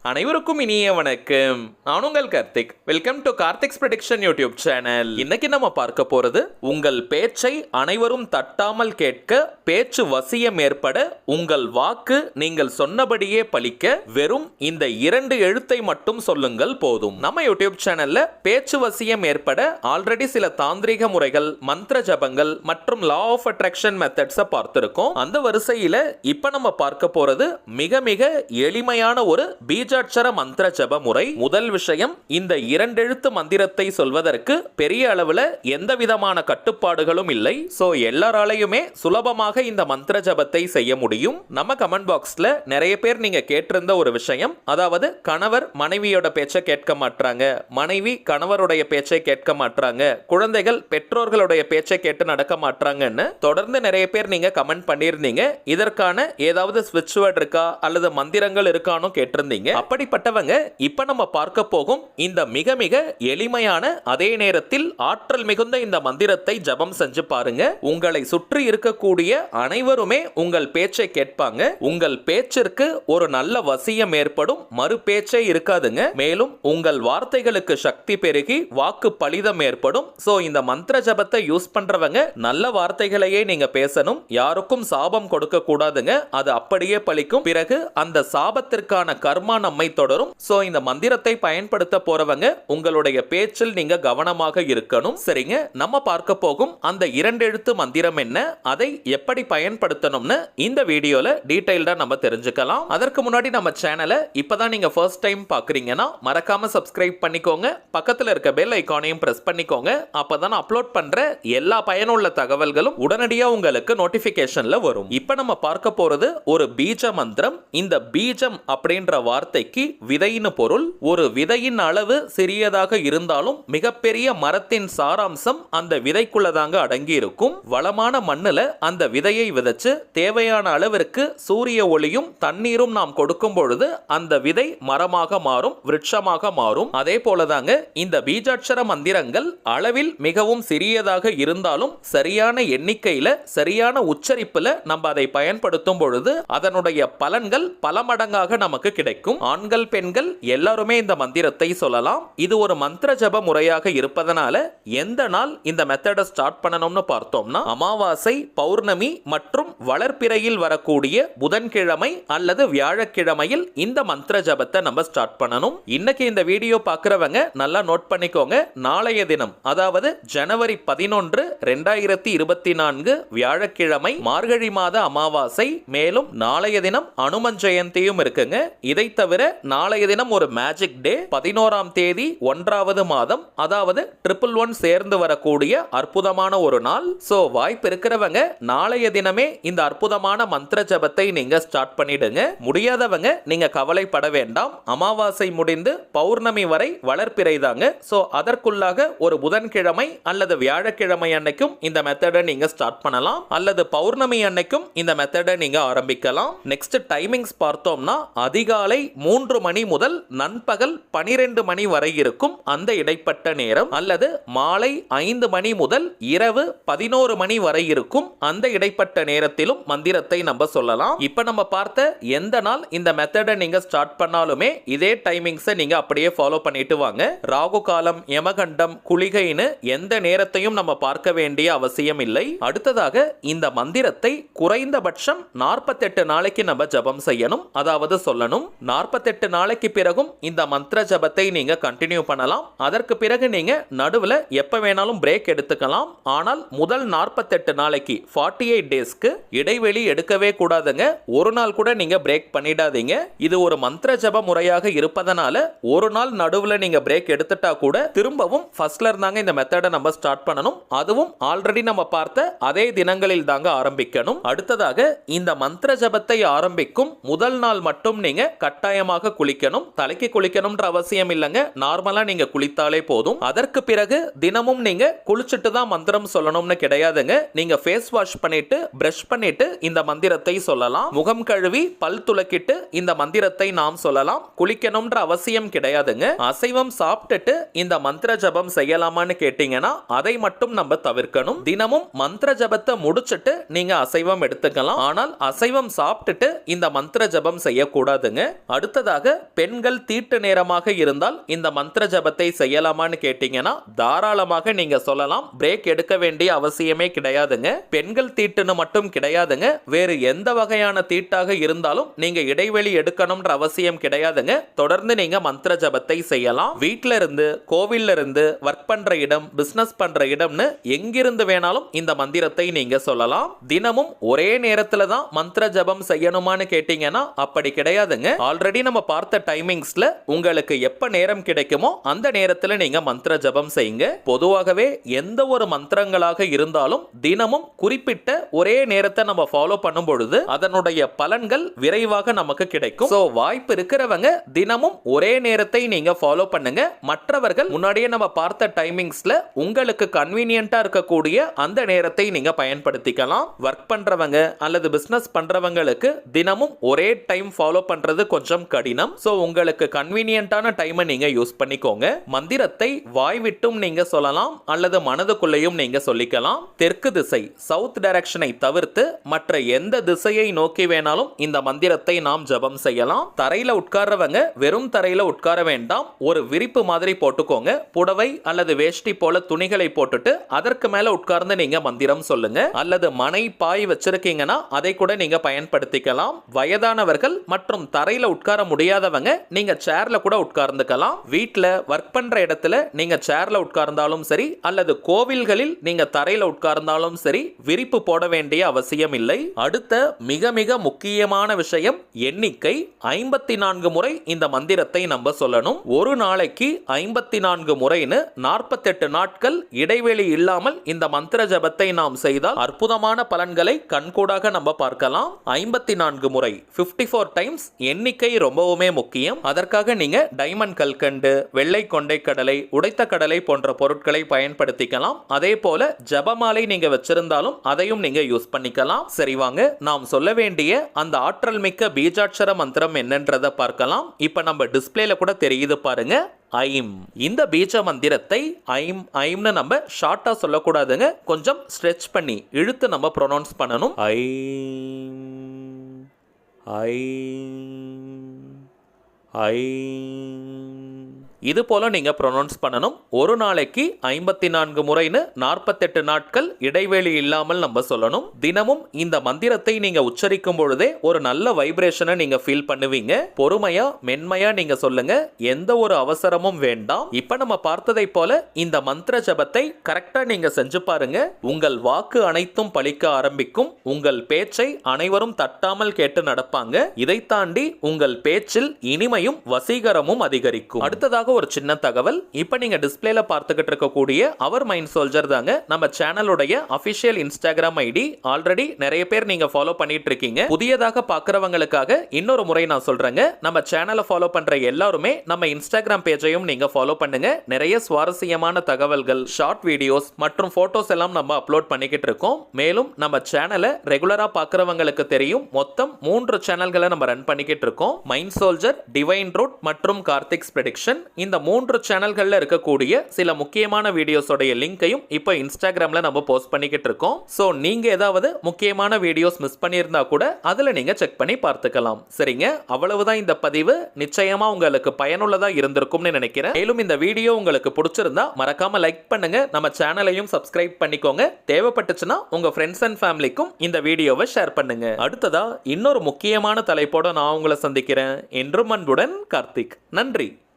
அனைவருக்கும் இனிய வணக்கம். நான் உங்கள் Karthik. Welcome to Karthik's prediction YouTube channel. இன்னைக்கு நம்ம பார்க்க போறது உங்கள் பேச்சை அனைவரும் தட்டாமல் கேட்க, பேச்சு வசியம் ஏற்பட, உங்கள் வாக்கு நீங்கள் சொன்னபடியே பலிக்க வெறும் இந்த 2 எழுத்தை மட்டும் சொல்லுங்கள் போதும். நம்ம யூடியூப் சேனல்ல பேச்சு வசியம் ஏற்பட ஆல்ரெடி சில தாந்திரிக முறைகள், மந்திர ஜபங்கள் மற்றும் லா ஆஃப் அட்ராக்ஷன் மெத்தட்ஸை பார்த்திருக்கோம். அந்த வரிசையில இப்ப நம்ம பார்க்க போறது மிக மிக எளிமையான ஒரு பீஜாட்சர மந்திர ஜப முறை. முதல் விஷயம், இந்த 2 எழுத்து மந்திரத்தை சொல்வதற்கு பெரிய அளவுல எந்த விதமான கட்டுப்பாடுகளும் இல்லை. சோ எல்லாராலையுமே சுலபமாக இந்த மந்திர ஜபத்தை செய்ய முடியும். நம்ம கமெண்ட் பாக்ஸ்ல நிறைய பேர் நீங்க கேட்டிருந்த ஒரு விஷயம், அதாவது கணவர் மனைவியோட பேச்சை கேட்க மாட்டாங்க, மனைவி கணவருடைய பேச்சை கேட்க மாட்டாங்க, குழந்தைகள் பெற்றோர்களுடைய பேச்சை கேட்டு நடக்க மாட்டாங்கன்னு தொடர்ந்து நிறைய பேர் நீங்க கமெண்ட் பண்ணியிருந்தீங்க. இதற்கான ஏதாவது ஸ்விட்ச் வேர்ட் இருக்கா அல்லது மந்திரங்கள் இருக்கானோ கேட்டிருந்தீங்க. அப்படிப்பட்டவங்க இப்ப நம்ம பார்க்க போகும் இந்த மிக மிக எளிமையான அதே நேரத்தில் ஆற்றல் மிகுந்த இந்த மந்திரத்தை ஜபம் செஞ்சு பாருங்க. உங்களை சுற்றி இருக்கக்கூடிய அனைவருமே உங்கள் பேச்சை கேட்பாங்க. உங்கள் பேச்சிற்கு ஒரு நல்ல வசியம் ஏற்படும், மறு பேச்சே இருக்காதுங்க. மேலும் உங்கள் வார்த்தைகளுக்கு சக்தி பெருகி வாக்கு பலிதம் ஏற்படும். சோ இந்த மந்திர ஜபத்தை யூஸ் பண்றவங்க நல்ல வார்த்தைகளையே நீங்க பேசணும், யாருக்கும் சாபம் கொடுக்க கூடாதுங்க. அது அப்படியே பலிக்கும். பிறகு அந்த சாபத்திற்கான கர்மா நம்மை தொடரும். சோ இந்த மந்திரத்தை பயன்படுத்த போறவங்க உங்களுடைய பேச்சில் நீங்க கவனமாக இருக்கணும். சரிங்க, நம்ம பார்க்க போகும் அந்த 2 எழுத்து மந்திரம் என்ன, அதை எப்படி பயன்படுத்தணும்னு இந்த வீடியோல டீடைல்டா நம்ம தெரிஞ்சுக்கலாம். அதற்கு முன்னாடி நம்ம சேனலை இப்பதான் நீங்க ஃபர்ஸ்ட் டைம் பாக்குறீங்கன்னா மறக்காம சப்ஸ்கிரைப் பண்ணிக்கோங்க. பக்கத்துல இருக்க பெல் ஐகானையும் பிரஸ் பண்ணிக்கோங்க. அப்பதான் அப்லோட் பண்ற எல்லா பயனுள்ள தகவல்களும் உடனடியா உங்களுக்கு நோட்டிபிகேஷன்ல வரும். இப்ப நம்ம பார்க்க போறது ஒரு பீஜ மந்திரம். இந்த பீஜம் அப்படின்ற வார்த்தைக்கு விதைன்னு பொருள். ஒரு விதையின் அளவு சிறியதாக இருந்தாலும் மிகப்பெரிய மரத்தின் சாராம்சம் அந்த விதைக்குள்ளதாங்க அடங்கி இருக்கும். வளமான மண்ணுல அந்த விதையை விதைச்சு தேவையான அளவிற்கு சூரிய ஒளியும் தண்ணீரும் நாம் கொடுக்கும் பொழுது அந்த விதை மரமாக மாறும், விருட்சமாக மாறும். அதே போலதாங்க இந்த பீஜாட்சர மந்திரங்கள் அளவில் மிகவும் சிறியதாக இருந்தாலும் சரியான எண்ணிக்கையில சரியான உச்சரிப்புல நம்ம அதை பயன்படுத்தும் பொழுது அதனுடைய பலன்கள் பல மடங்காக நமக்கு கிடைக்கும். ஆண்கள் பெண்கள் எல்லாருமே இந்த மந்திரத்தை சொல்லலாம். இது ஒரு மந்திர ஜப முறையாக இருப்பதனால எந்த நாள் இந்த மெத்தடை ஸ்டார்ட் பண்ணணும்னு பார்த்தோம்னா அமாவாசை, பௌர்ணமி மற்றும் வளர்பிறையில் வரக்கூடிய புதன்கிழமை அல்லது வியாழக்கிழமையில் இந்த மந்திர ஜபத்தை நம்ம ஸ்டார்ட் பண்ணணும். இன்னைக்கு இந்த வீடியோ பார்க்கிறவங்க நல்லா நோட் பண்ணிக்கோங்க. நாளைய தினம், அதாவது ஜனவரி 11, 2024 வியாழக்கிழமை மார்கழி மாத அமாவாசை. மேலும் நாளைய தினம் அனுமன் ஜெயந்தியும் இருக்குங்க. இதை தவிர நாளைய தினம் ஒரு மேஜிக் டே, 11ஆம் தேதி 1வது மாதம், அதாவது 111 சேர்ந்து வரக்கூடிய அற்புதமான ஒரு நாள். சோ வாய்ப்பு இருக்கிறவங்க நாளைய தினமே இந்த அற்புதமான மந்திர ஜபத்தை நீங்க ஸ்டார்ட் பண்ணிடுங்க. முடியாதவங்க நீங்க கவலைப்பட வேண்டாம். அமாவாசை முடிந்து பௌர்ணமி வரை வளர்பிறை தாங்க. சோ அதற்குள்ளாக ஒரு புதன்கிழமை அல்லது வியாழக்கிழமை அன்னைக்கும் இந்த மெத்தடை நீங்க ஸ்டார்ட் பண்ணலாம், அல்லது பௌர்ணமி அன்னைக்கும் இந்த மெத்தடை நீங்க ஆரம்பிக்கலாம். நெக்ஸ்ட் டைமிங்ஸ் பார்த்தோம்னா அதிகாலை 3 மணி முதல் நண்பகல் 12 மணி வரை இருக்கும் அந்த இடைப்பட்ட நேரம், அல்லது மாலை 5 மணி முதல் இரவு 11 மணி வரை இருக்கும் அந்த இடைப்பட்ட நேரத்திலும் மந்திரத்தை நம்ம சொல்லலாம். இப்ப நம்ம பார்த்த எந்த நாள் இந்த மெத்தடை நீங்க ஸ்டார்ட் பண்ணாலுமே இதே டைமிங்ஸை நீங்க அப்படியே ஃபாலோ பண்ணிட்டு வாங்க. ராகு காலம், யமகண்டம், குளிகைன்னு எந்த நேரத்தையும் நம்ம பார்க்க வேண்டிய அவசியம் இல்லை. அடுத்ததாக இந்த மந்திரத்தை குறைந்தபட்சம் 48 நாளைக்கு நம்ம ஜபம் செய்யணும், அதாவது சொல்லணும். 48 நாளைக்கு பிறகும் இந்த மந்திர ஜபத்தை நீங்க கண்டினியூ பண்ணலாம். அதற்கு பிறகு நீங்க நடுவுல எப்ப வேணாலும் பிரேக் எடுத்துக்கலாம். ஆனால் முதல் 48 நாளைக்கு 48 டேஸ்க்கு இடைவெளி எடுக்கவே கூடாதுங்க. ஒரு நாள் கூட நீங்க பிரேக் பண்ணிடாதீங்க. இது ஒரு மந்திர ஜப முறையாக இருப்பதனால ஒரு நாள் நடுவுல நீங்க பிரேக் எடுத்துட்டா கூட திரும்பவும் ஃபர்ஸ்ட்ல இருந்தாங்க இந்த மெத்தடை நம்ம ஸ்டார்ட் பண்ணணும். அதுவும் ஆல்ரெடி நம்ம பார்த்த அதே தினங்களில் தாங்க ஆரம்பிக்கணும். அடுத்ததாக இந்த மந்திர ஜபத்தை ஆரம்பிக்கும் முதல் நாள் மட்டும் நீங்க கட்டாயமாக குளிக்கணும். தலைக்கு குளிக்கணும்ன்ற அவசியம் இல்லைங்க, நார்மலா நீங்க குளித்தாலே போதும். அதற்கு பிறகு தினமும் நீங்க குளிச்சுட்டு தான் மந்திரம் சொல்லணும்னு கிடையாதுங்க. நீங்க ஃபேஸ் வாஷ் பண்ணிட்டு பிரஷ் பண்ணிட்டு இந்த மந்திரத்தை சொல்லலாம். முகம் கழுவி பல் துலக்கிட்டு இந்த மந்திரத்தை நாம் சொல்லலாம். குளிக்கணும்ன்ற அவசியம் கிடையாதுங்க. அசைவம் சாப்பிட்டுட்டு இந்த மந்திர ஜபம் செய்யலாமான்னு கேட்டீங்கன்னா அதை மட்டும் நம்ம தவிர்க்கணும். தினமும் மந்திர ஜபத்தை முடிச்சிட்டு நீங்க அசைவம் எடுத்துக்கலாம். ஆனால் அசைவம் சாப்பிட்டுட்டு இந்த மந்திர ஜபம் செய்யக்கூடாதுங்க. அடுத்த அடுத்ததாக பெண்கள் தீட்டு நேரமாக இருந்தால் இந்த மந்திர ஜபத்தை செய்யலாமான்னு கேட்டீங்கன்னா தாராளமாக நீங்க சொல்லலாம். பிரேக் எடுக்க வேண்டிய அவசியமே கிடையாதுங்க. பெண்கள் தீட்டுன்னு மட்டும் கிடையாதுங்க, வேறு எந்த வகையான தீட்டாக இருந்தாலும் நீங்க இடைவெளி எடுக்கணும்ன்ற அவசியம் கிடையாதுங்க. தொடர்ந்து நீங்க மந்திர ஜபத்தை செய்யலாம். வீட்ல இருந்து, கோவில்ல இருந்து, ஒர்க் பண்ற இடம், பிசினஸ் பண்ற இடம்னு எங்கிருந்து வேணாலும் இந்த மந்திரத்தை நீங்க சொல்லலாம். தினமும் ஒரே நேரத்துல தான் மந்திர ஜபம் செய்யணுமான்னு கேட்டீங்கன்னா அப்படி கிடையாதுங்க. ஆல்ரெடி நம்ம பார்த்த டைமிங்ஸ்ல உங்களுக்கு எப்ப நேரம் கிடைக்குமோ அந்த நேரத்துல நீங்க மந்திர ஜபம் செய்யுங்க. பொதுவாகவே எந்த ஒரு மந்திரங்களாக இருந்தாலும் தினமும் குறிப்பிட்ட ஒரே நேரத்தை நம்ம ஃபாலோ பண்ணும் பொழுது அதனுடைய பலன்கள் விரைவாக நமக்கு கிடைக்கும். சோ வாய்ப்பு இருக்கிறவங்க தினமும் ஒரே நேரத்தை நீங்க ஃபாலோ பண்ணுங்க. மற்றவர்கள் முன்னாடியே நம்ம பார்த்த டைமிங்ஸ்ல உங்களுக்கு கன்வீனியன்ட்டா இருக்கக்கூடிய அந்த நேரத்தை நீங்க பயன்படுத்திக்கலாம். ஒர்க் பண்றவங்க அல்லது பிசினஸ் பண்றவங்களுக்கு தினமும் ஒரே டைம் ஃபாலோ பண்றது கொஞ்சம் கடினம். சோ உங்களுக்கு கன்வீனியன்ட்டான டைமை நீங்க யூஸ் பண்ணிக்கோங்க. மந்திரத்தை வாய் விட்டும் நீங்க சொல்லலாம் அல்லது மனதுக்குள்ளேயும் நீங்க சொல்லிக்கலாம். தெற்கு திசை, சவுத் டைரக்ஷனை தவிர்த்து மற்ற எந்த திசையை நோக்கி வேணாலும் இந்த மந்திரத்தை நாம் ஜபம் செய்யலாம். தரையில உட்கார்றவங்க வெறும் தரையில உட்கார வேண்டாம், ஒரு விரிப்பு மாதிரி போட்டுக்கோங்க. புடவை அல்லது வேஷ்டி போல துணிகளை போட்டுட்டு அதற்கு மேல உட்கார்ந்து நீங்க மந்திரம் சொல்லுங்க. அல்லது மனை பாய் வச்சிருக்கீங்கன்னா அதை கூட நீங்க பயன்படுத்திக்கலாம். வயதானவர்கள் மற்றும் தரையில உட்கார முடியாதவங்க நீங்க சேர்ல கூட உட்கார்ந்துக்கலாம். வீட்ல ஒர்க் பண்ற இடத்துல நீங்க சேர்ல உட்கார்ந்தாலும் சரி அல்லது கோவில்களில் நீங்க தரையில உட்கார்ந்தாலும் சரி விரிப்பு போட வேண்டிய அவசியம் இல்லை. அடுத்த மிக மிக முக்கியமான விஷயம் எண்ணிக்கை. 54 முறை இந்த மந்திரத்தை நம்ம சொல்லணும். ஒரு நாளைக்கு 54 முறைன்னு 48 நாட்கள் இடைவெளி இல்லாமல் இந்த மந்திர ஜபத்தை நாம் செய்தால் அற்புதமான பலன்களை கண்கூடாக நம்ம பார்க்கலாம். 54 முறை 54 டைம்ஸ் எண்ணிக்கை ரொம்பவுமே முக்கியம். அதற்காக நீங்க டைமண்ட் கல்கண்டு, வெள்ளை கொண்டை கடலை, உடைத்த கடலை போன்ற பொருட்களை பயன்படுத்திக்கலாம். அதே போல ஜபமாலை நீங்க வச்சிருந்தாலும் அதையும் நீங்க யூஸ் பண்ணிக்கலாம். சரி வாங்க நாம் சொல்ல வேண்டிய அந்த ஆற்றல் மிக்க பீஜாட்சர மந்திரம் என்னன்றதை பார்க்கலாம். இப்ப நம்ம டிஸ்பிளேல கூட தெரியுது பாருங்க, ஐம். இந்த பீஜ மந்திரத்தை ஐம் ஐம்னு நம்ம ஷார்ட்டா சொல்லக்கூடாதுங்க, கொஞ்சம் ஸ்ட்ரெச் பண்ணி இழுத்து நம்ம ப்ரொனவுன்ஸ் பண்ணணும். I'm I'm I'm. இது போல நீங்க ப்ரொனவுன்ஸ் பண்ணணும். ஒரு நாளைக்கு 54 முறைன்னு 48 நாட்கள் இடைவெளி இல்லாமல் நம்ம சொல்லணும். தினமும் இந்த மந்திரத்தை நீங்க உச்சரிக்கும் பொழுதே ஒரு நல்ல வைப்ரேஷனை நீங்க ஃபீல் பண்ணுவீங்க. பொறுமையா மென்மையா நீங்க சொல்லுங்க, எந்த ஒரு அவசரமும் வேண்டாம். இப்ப நம்ம பார்த்ததை போல இந்த மந்திர ஜபத்தை கரெக்டா நீங்க செஞ்சு பாருங்க. உங்கள் வாக்கு அனைத்தும் பலிக்க ஆரம்பிக்கும். உங்கள் பேச்சை அனைவரும் தட்டாமல் கேட்டு நடப்பாங்க. இதை தாண்டி உங்கள் பேச்சில் இனிமையும் வசீகரமும் அதிகரிக்கும். அடுத்ததாக ஒரு சின்ன தகவல், இப்ப நீங்க டிஸ்பிளேல பார்த்துக்கிட்டு இருக்கக்கூடிய அவர் மைண்ட் சோல்ஜர் தாங்க நம்ம சேனலுடைய அபிஷியல் இன்ஸ்டாகிராம் ஐடி. ஆல்ரெடி நிறைய பேர் நீங்க ஃபாலோ பண்ணிட்டு இருக்கீங்க. புதியதாக பார்க்கறவங்களுக்காக இன்னொரு முறை நான் சொல்றேங்க, நம்ம சேனலை ஃபாலோ பண்ற எல்லாருமே நம்ம இன்ஸ்டாகிராம் பேஜையும் நீங்க ஃபாலோ பண்ணுங்க. நிறைய சுவாரஸ்யமான தகவல்கள், ஷார்ட் வீடியோஸ் மற்றும் போட்டோஸ் எல்லாம் நம்ம அப்லோட் பண்ணிக்கிட்டு இருக்கோம். மேலும் நம்ம சேனலை ரெகுலரா பார்க்கறவங்களுக்கு தெரியும், மொத்தம் 3 சேனல்களை நம்ம ரன் பண்ணிக்கிட்டு இருக்கோம். மைண்ட் சோல்ஜர், டிவைன் ரூட் மற்றும் கார்த்திக்ஸ் ப்ரெடிக்ஷன். இந்த 3 சேனல்கள்ல இருக்கக்கூடிய சில முக்கியமான வீடியோஸோட லிங்கையும் இப்போ இன்ஸ்டாகிராம்ல நம்ம போஸ்ட் பண்ணிக்கிட்டு இருக்கோம். சோ நீங்க ஏதாவது முக்கியமான வீடியோஸ் மிஸ் பண்ணியிருந்தா கூட அதுல நீங்க செக் பண்ணி பார்த்துக்கலாம். சரிங்க, அவ்வளவுதான் இந்த பதிவு. நிச்சயமா உங்களுக்கு பயனுள்ளதா இருந்திருக்கும்னு நினைக்கிறேன். மேலும் இந்த வீடியோ உங்களுக்கு பிடிச்சிருந்தா மறக்காம லைக் பண்ணுங்க, நம்ம சேனலையும் சப்ஸ்கிரைப் பண்ணிக்கோங்க. தேவைப்பட்டுச்சுன்னா உங்க ஃப்ரெண்ட்ஸ் அண்ட் ஃபேமிலிக்கும் இந்த வீடியோவை ஷேர் பண்ணுங்க. அடுத்ததா இன்னொரு முக்கியமான தலைப்போட நான் உங்களை சந்திக்கிறேன். என்றும் அன்புடன் கார்த்திக். நன்றி.